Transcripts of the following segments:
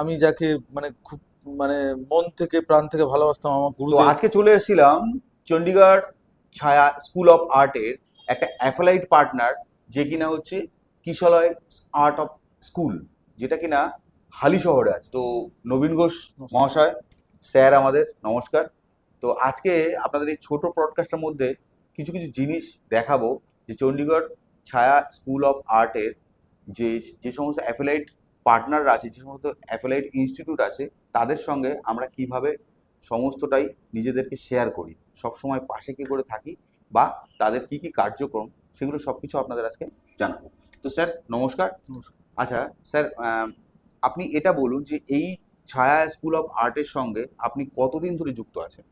আমি যাকে মানে খুব মানে মন থেকে প্রাণ থেকে ভালোবাসতাম, আমার তো গুরুদেব। আজকে চলে এসেছিলাম চণ্ডীগড় ছায়া স্কুল অফ আর্টের একটা অ্যাফাইলাইট পার্টনার, যে কিনা হচ্ছে কিশলয় আর্ট অফ স্কুল, যেটা কিনা হালি শহরে আছে। তো নবীন ঘোষ মহাশয়, স্যার আমাদের নমস্কার। তো আজকে আপনাদের এই ছোট পডকাস্টের মধ্যে কিছু কিছু জিনিস দেখাবো, যে চণ্ডীগড় ছায়া স্কুল অফ আর্টের যে যে সমস্ত অ্যাফিলাইট পার্টনাররা আছে, যে সমস্ত অ্যাফিলাইট ইনস্টিটিউট আছে, তাদের সঙ্গে আমরা কিভাবে সমস্তটাই নিজেদেরকে শেয়ার করি, সবসময় পাশে কি করে থাকি, বা তাদের কি কি কার্যক্রম, সেগুলো সব কিছু আপনাদের আজকে জানাবো। তো স্যার নমস্কার। নমস্কার। আচ্ছা স্যার, আপনি এটা বলুন যে এই ছায়া স্কুল অফ আর্টের সঙ্গে আপনি কতদিন ধরে যুক্ত আছেন?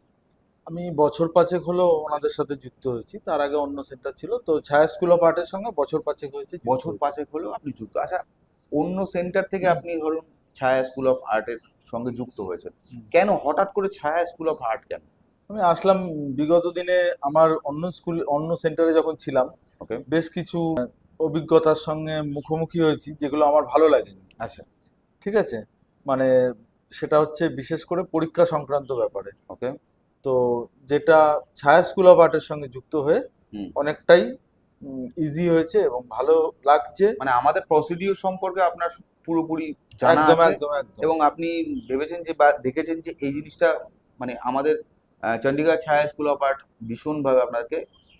আমি বছর পাঁচেক হলো ওনাদের সাথে যুক্ত হয়েছি, তার আগে অন্য সেন্টার ছিল। তো ছায়া স্কুল অফ আর্টের সঙ্গে বছর পাঁচেক হয়েছে যুক্ত বছর হয়েছি। পাঁচেক হলেও আপনি যুক্ত। আচ্ছা, অন্য সেন্টার থেকে আপনি ধরুন ছায়া স্কুল অফ আর্টের সঙ্গে যুক্ত হয়েছেন, হুম। কেন হঠাৎ করে ছায়া স্কুল অফ আর্ট কেন? আমি আসলাম বিগত দিনে আমার অন্য সেন্টারে যখন ছিলাম, ওকে। বেশ কিছু অভিজ্ঞতার সঙ্গে মুখোমুখি হয়েছি যেগুলো আমার ভালো লাগেনি। আচ্ছা। ঠিক আছে, মানে সেটা হচ্ছে বিশেষ করে পরীক্ষা সংক্রান্ত ব্যাপারে। ওকে। তো যেটা ছায়া স্কুল অফ আর্টের সঙ্গে যুক্ত হয়ে হুম। অনেকটাই ইজি হয়েছে এবং ভালো লাগছে। মানে আমাদের প্রসিডিওর সম্পর্কে আপনার পুরোপুরি জানা একদম আছে, একদম একদম। এবং আপনি ভেবেছেন যে বা দেখেছেন যে এই জিনিসটা মানে আমাদের চণ্ডীগড় ছায়া স্কুল অফ আর্ট ভীষণভাবে আপনাকে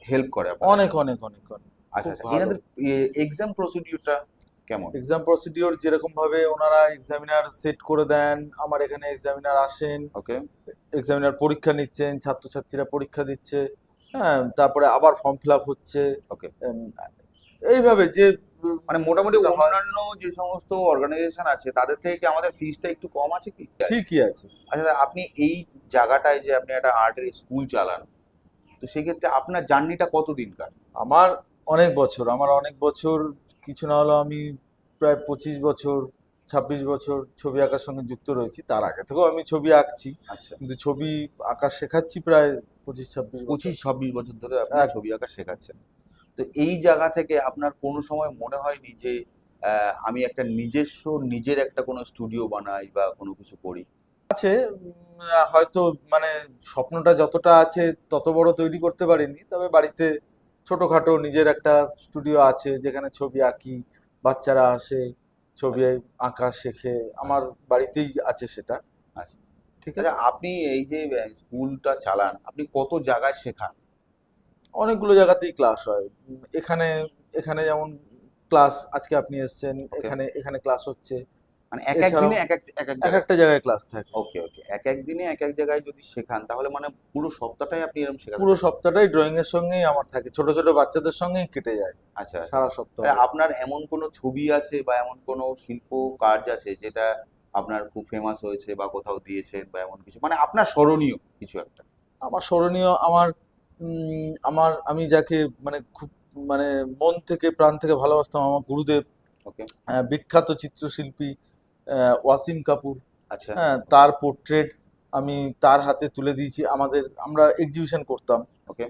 হেল্প করে আপনাদের অনেক জন্য। অনেক অনেক অনেক আচ্ছা খুব আচ্ছা, ভালো। এনাদের এক্সাম প্রসিডিওরটা কেমন? এক্সাম প্রসিডিওর যেরকম ভাবে ওনারা এক্সামিনার সেট করে দেন, আমার এখানে এক্সামিনার আসেন, ওকে। এক্সামিনার পরীক্ষা নিচ্ছেন, ছাত্রছাত্রীরা পরীক্ষা দিচ্ছে, হ্যাঁ, তারপরে আবার ফর্ম ফিল আপ হচ্ছে। ওকে। উম, এইভাবে যে মানে মোটামুটি যেটা হয় অন্যান্য যে সমস্ত অর্গানাইজেশন আছে তাদের থেকে কি আমাদের ফিসটা একটু কম আছে কি? আছে। ঠিকই আছে। আচ্ছা, আপনি এই জায়গাটায় যে আপনি একটা আর্টের স্কুল চালান, তো সেক্ষেত্রে আপনার জার্নিটা কত দিনকার? আমার আমার অনেক বছর, কিছু না হলেও আমি প্রায় 25 বছর 26 বছর ছবি আঁকার সঙ্গে যুক্ত রয়েছি। তার আগে থেকেও আমি ছবি আঁকছি, আচ্ছা। কিন্তু ছবি আঁকা শেখাচ্ছি প্রায় 25-26 বছর। 25-26 বছর ধরে আপনি এক ছবি আঁকা শেখাচ্ছেন। তো এই জায়গা থেকে আপনার কোনো সময় মনে হয়নি যে আমি একটা নিজের একটা কোনো স্টুডিও বানাই বা কোনো কিছু করি? আছে, হয়তো মানে স্বপ্নটা যতটা আছে তত বড় তৈরি করতে পারিনি, তবে বাড়িতে ছোটখাটো নিজের একটা স্টুডিও আছে যেখানে ছবি আঁকি, বাচ্চারা আসে, ছবি আচ্ছা আঁকা শেখে। আমার আচ্ছা বাড়িতেই আছে সেটা। আচ্ছা। ঠিক আচ্ছা, আছে। আপনি এই যে স্কুলটা চালান, আপনি কত জায়গায় শেখান? অনেকগুলো জায়গাতেই ক্লাস হয়। এখানে এখানে যেমন ক্লাস, আজকে আপনি এসেছেন, ওকে। এখানে এখানে ক্লাস হচ্ছে। মানে এক এক এছাড়াও দিনে এক এক এক জায়গায়? একটা জায়গায় ক্লাস থাকে। ওকে ওকে, এক এক দিনে এক এক জায়গায় যদি শেখান, তাহলে মানে পুরো সপ্তাহটাই আপনি এরকম শেখাতে পুরো থাকেন? সপ্তাহটাই ড্রয়িং এর সঙ্গেই আমার থাকে, ছোট ছোট বাচ্চাদের সঙ্গেই কেটে যায় আচ্ছা আচ্ছা। সারা সপ্তাহ। আপনার এমন কোনো ছবি আছে বা এমন কোনো শিল্প কার্য আছে যেটা আপনার খুব ফেমাস হয়েছে বা কোথাও দিয়েছেন, বা এমন কিছু মানে আপনার স্মরণীয় কিছু একটা? আমার স্মরণীয়, আমি যাকে মানে খুব মানে মন থেকে প্রাণ থেকে ভালোবাসতাম, আমার গুরুদেব, ওকে। বিখ্যাত চিত্রশিল্পী ওয়াসিম কাপুর। আচ্ছা। হ্যাঁ, তার পোর্ট্রেট আমি তার হাতে তুলে দিয়েছি। আমরা এক্সিবিশন করতাম। ওকে।